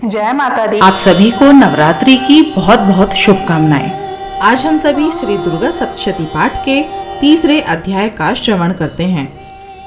जय माता दी। आप सभी को नवरात्रि की बहुत बहुत शुभकामनाएं। आज हम सभी श्री दुर्गा सप्तशती पाठ के तीसरे अध्याय का श्रवण करते हैं।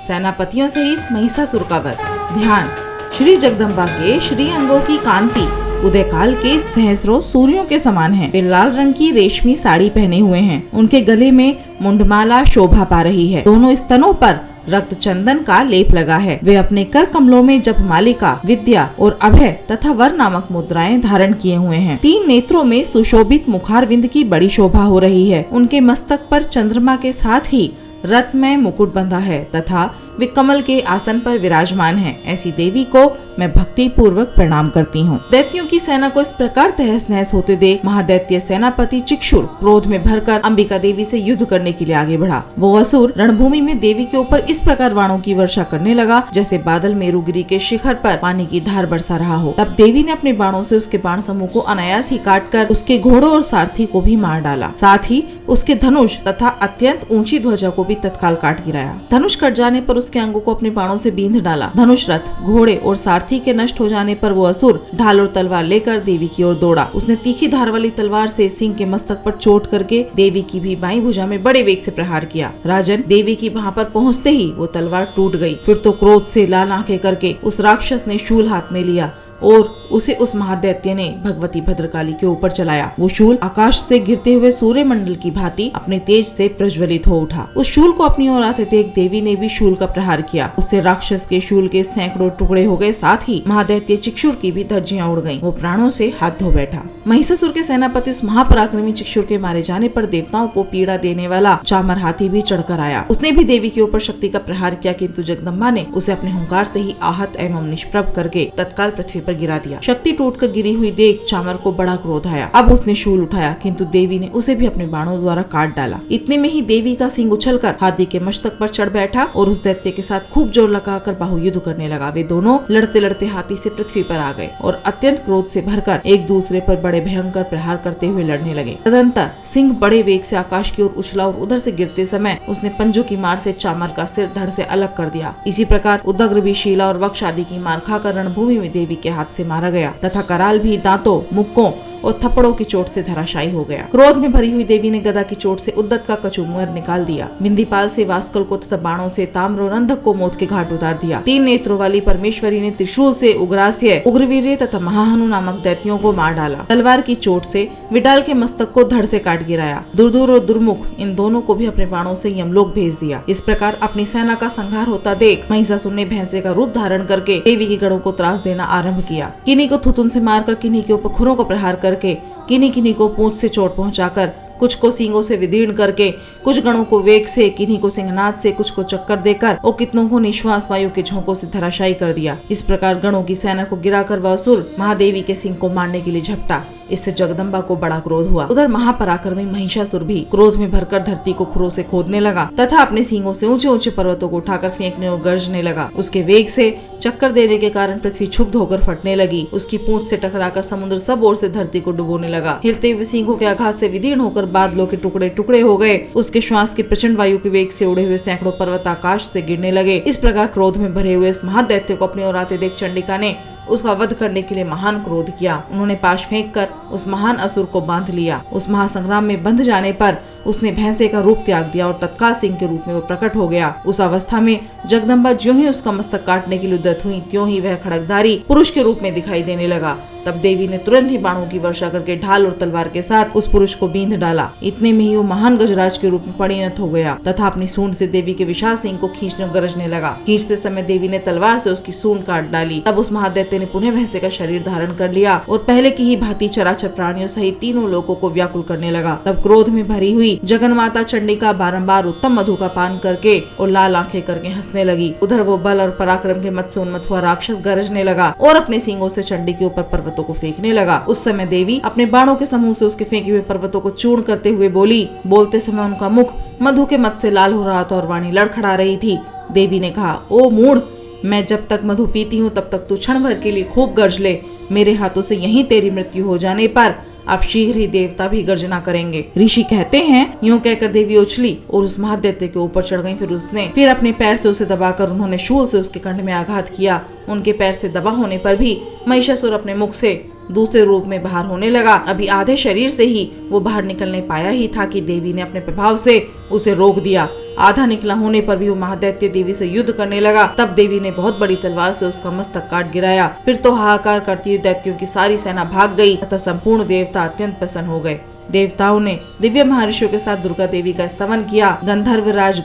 सेनापतियों सहित महिषासुर का वध। ध्यान। श्री जगदम्बा के श्री अंगों की कांति उदय काल के सहस्रों सूर्यों के समान है। वे लाल रंग की रेशमी साड़ी पहने हुए हैं। उनके गले में मुंडमाला शोभा पा रही है। दोनों स्तनों पर रक्त चंदन का लेप लगा है। वे अपने कर कमलों में जप मालिका, विद्या और अभय तथा वर नामक मुद्राएं धारण किए हुए हैं। 3 नेत्रों में सुशोभित मुखारविंद की बड़ी शोभा हो रही है। उनके मस्तक पर चंद्रमा के साथ ही रत्न में मुकुट बंधा है तथा वे कमल के आसन पर विराजमान हैं। ऐसी देवी को मैं भक्ति पूर्वक प्रणाम करती हूँ। दैत्यों की सेना को इस प्रकार तहस नहस होते देख महादैत्य सेनापति चिक्षुर क्रोध में भरकर अंबिका देवी से युद्ध करने के लिए आगे बढ़ा। वो असुर रणभूमि में देवी के ऊपर इस प्रकार बाणों की वर्षा करने लगा जैसे बादल मेरुगिरी के शिखर पर पानी की धार बरसा रहा हो। तब देवी ने अपने बाणों से उसके बाण समूह को अनायास ही काटकर उसके घोड़ों और सारथी को भी मार डाला। साथ ही उसके धनुष तथा अत्यंत ऊंची ध्वजा को भी तत्काल काट गिराया। धनुष कट जाने पर उसके अंगों को अपने बाणों से बींध डाला। धनुष रथ, घोड़े और सारथी के नष्ट हो जाने पर वो असुर ढाल और तलवार लेकर देवी की ओर दौड़ा। उसने तीखी धार वाली तलवार से सिंह के मस्तक पर चोट करके देवी की भी बाईं भुजा में बड़े वेग से प्रहार किया। राजन, देवी की वहां पर पहुंचते ही वो तलवार टूट गई। फिर तो क्रोध से लाल आंखें करके उस राक्षस ने शूल हाथ में लिया और उसे उस महादैत्य ने भगवती भद्रकाली के ऊपर चलाया। वो शूल आकाश से गिरते हुए सूर्य मंडल की भांति अपने तेज से प्रज्वलित हो उठा। उस शूल को अपनी ओर आते देख देवी ने भी शूल का प्रहार किया। उससे राक्षस के शूल के सैकड़ों टुकड़े हो गए। साथ ही महादैत्य चिक्षुर की भी धज्जियां उड़ गईं। वो प्राणों से हाथ धो बैठा। महिषासुर के सेनापति उस महापराक्रमी चिक्षुर के मारे जाने पर देवताओं को पीड़ा देने वाला चामर हाथी भी चढ़कर आया। उसने भी देवी के ऊपर शक्ति का प्रहार किया, किंतु जगदम्बा ने उसे अपने हुंकार से ही आहत एवं निष्प्रभ करके तत्काल पृथ्वी पर गिरा दिया। शक्ति टूटकर गिरी हुई देख चामर को बड़ा क्रोध आया। अब उसने शूल उठाया, किंतु देवी ने उसे भी अपने बाणों द्वारा काट डाला। इतने में ही देवी का सिंह उछलकर हाथी के मस्तक पर चढ़ बैठा और उस दैत्य के साथ खूब जोर लगाकर बाहुयुद्ध करने लगा। वे दोनों लड़ते लड़ते हाथी से पृथ्वी पर आ गए और अत्यंत क्रोध से भरकर एक दूसरे पर बड़े भयंकर प्रहार करते हुए लड़ने लगे। तदंतर सिंह बड़े वेग से आकाश की ओर उछला और उधर से गिरते समय उसने पंजों की मार से चामर का सिर धड़ से अलग कर दिया। इसी प्रकार उदग्र भी शीला और वक्ष आदि की मार खाकर रणभूमि में देवी के हाथ से मारा गया तथा कराल भी दांतों, मुक्कों और थप्पड़ों की चोट से धराशायी हो गया। क्रोध में भरी हुई देवी ने गदा की चोट से उद्दत का कचूमुर निकाल दिया। बिंदीपाल से वास्कल को तथा बाणों से ताम्ररंधक को मौत के घाट उतार दिया। 3 नेत्रों वाली परमेश्वरी ने त्रिशूल से उग्रास्य, उग्रवीर्य तथा महाहनु नामक दैत्यों को मार डाला। तलवार की चोट से विडाल के मस्तक को धड़ से काट गिराया। दुर्दुर और दुर्मुख इन दोनों को भी अपने बाणों से यमलोक भेज दिया। इस प्रकार अपनी सेना का संहार होता देख महिषासुर ने भैंसे का रूप धारण करके देवी के गणों को त्रास देना आरंभ किया। किन्हीं को थुतुन से मारकर, किन्हीं के ऊपर खुरों को प्रहार करके, किन्हीं किन्हीं को पूंछ से चोट पहुंचाकर, कुछ को सींगों से विदीर्ण करके, कुछ गणों को वेग से, किन्हीं को सिंहनाद से, कुछ को चक्कर देकर और कितनों को निश्वास वायु के झोंकों से धराशायी कर दिया। इस प्रकार गणों की सेना को गिराकर वह असुर महादेवी के सिंह को मारने के लिए झपटा। इससे जगदम्बा को बड़ा क्रोध हुआ। उधर महापराक्रमी महिषासुर भी क्रोध में भरकर धरती को खुरों से खोदने लगा तथा अपने सींगों से ऊंचे ऊंचे पर्वतों को उठाकर फेंकने और गरजने लगा। उसके वेग से चक्कर देने के कारण पृथ्वी क्षुब्ध होकर फटने लगी। उसकी पूंछ से टकराकर समुद्र सब ओर से धरती को डुबोने लगा। हिलते हुए सींगों के आघात से विदीर्ण होकर बादलों के टुकड़े टुकड़े हो गए। उसके श्वास के प्रचंड वायु के वेग से उड़े हुए सैकड़ों पर्वत आकाश से गिरने लगे। इस प्रकार क्रोध में भरे हुए इस महादैत्य को अपनी ओर आते देख चंडिका ने उसका वध करने के लिए महान क्रोध किया। उन्होंने पाश फेंककर उस महान असुर को बांध लिया। उस महासंग्राम में बंध जाने पर उसने भैंसे का रूप त्याग दिया और तत्काल सिंह के रूप में वो प्रकट हो गया। उस अवस्था में जगदम्बा ज्यों ही उसका मस्तक काटने के लिए उद्यत हुई, त्यों ही वह खड़गधारी पुरुष के रूप में दिखाई देने लगा। तब देवी ने तुरंत ही बाणों की वर्षा करके ढाल और तलवार के साथ उस पुरुष को बींध डाला। इतने में ही वो महान गजराज के रूप में परिणत हो गया तथा अपनी सूंड से देवी के विशाल सिंह को खींचने गरजने लगा। खींचते समय देवी ने तलवार से उसकी सूंड काट डाली। तब उस महादैत्य ने पुनः भैंसे का शरीर धारण कर लिया और पहले की ही भांति चराचर प्राणियों सहित तीनों लोगों को व्याकुल करने लगा। तब क्रोध में भरी हुई जगन्माता चंडिका बारंबार उत्तम मधु का पान करके और लाल आंखें करके हंसने लगी। उधर वो बल और पराक्रम के मत से उन्मत्त हुआ राक्षस गरजने लगा और अपने सींगों से चंडी के ऊपर पर्वतों को फेंकने लगा। उस समय देवी अपने बाणों के समूह से उसके फेंके हुए पर्वतों को चूर्ण करते हुए बोली। बोलते समय उनका मुख मधु के मत से लाल हो रहा था और वाणी लड़खड़ा रही थी। देवी ने कहा, ओ मूढ़, मैं जब तक मधु पीती हूँ तब तक तू क्षण भर के लिए खूब गर्ज ले। मेरे हाथों से यहीं तेरी मृत्यु हो जाने पर अब शीघ्र ही देवता भी गर्जना करेंगे। ऋषि कहते हैं, यूं कहकर देवी उछली और उस महादैत्य के ऊपर चढ़ गई। फिर अपने पैर से उसे दबाकर उन्होंने शूल से उसके कंठ में आघात किया। उनके पैर से दबा होने पर भी महिषासुर अपने मुख से दूसरे रूप में बाहर होने लगा। अभी आधे शरीर से ही वो बाहर निकलने पाया ही था कि देवी ने अपने प्रभाव से उसे रोक दिया। आधा निकला होने पर भी वो महादैत्य देवी से युद्ध करने लगा। तब देवी ने बहुत बड़ी तलवार से उसका मस्तक काट गिराया। फिर तो हाहाकार करती हुई दैत्यों की सारी सेना भाग गई तथा संपूर्ण देवता अत्यंत प्रसन्न हो गए। देवताओं ने दिव्य महर्षियों के साथ दुर्गा देवी का स्तवन किया। गंधर्वराज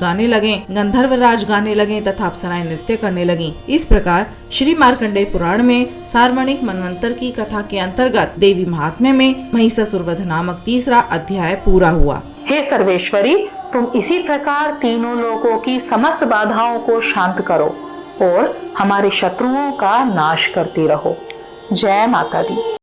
गाने लगे तथा अप्सराएं नृत्य करने लगीं। इस प्रकार श्री मार्कंडेय पुराण में सार्वणिक मनवंतर की कथा के अंतर्गत देवी महात्म्य में महिषासुर वध नामक तीसरा अध्याय पूरा हुआ। हे सर्वेश्वरी, तुम इसी प्रकार तीनों लोगों की समस्त बाधाओं को शांत करो और हमारे शत्रुओं का नाश करती रहो। जय माता दी।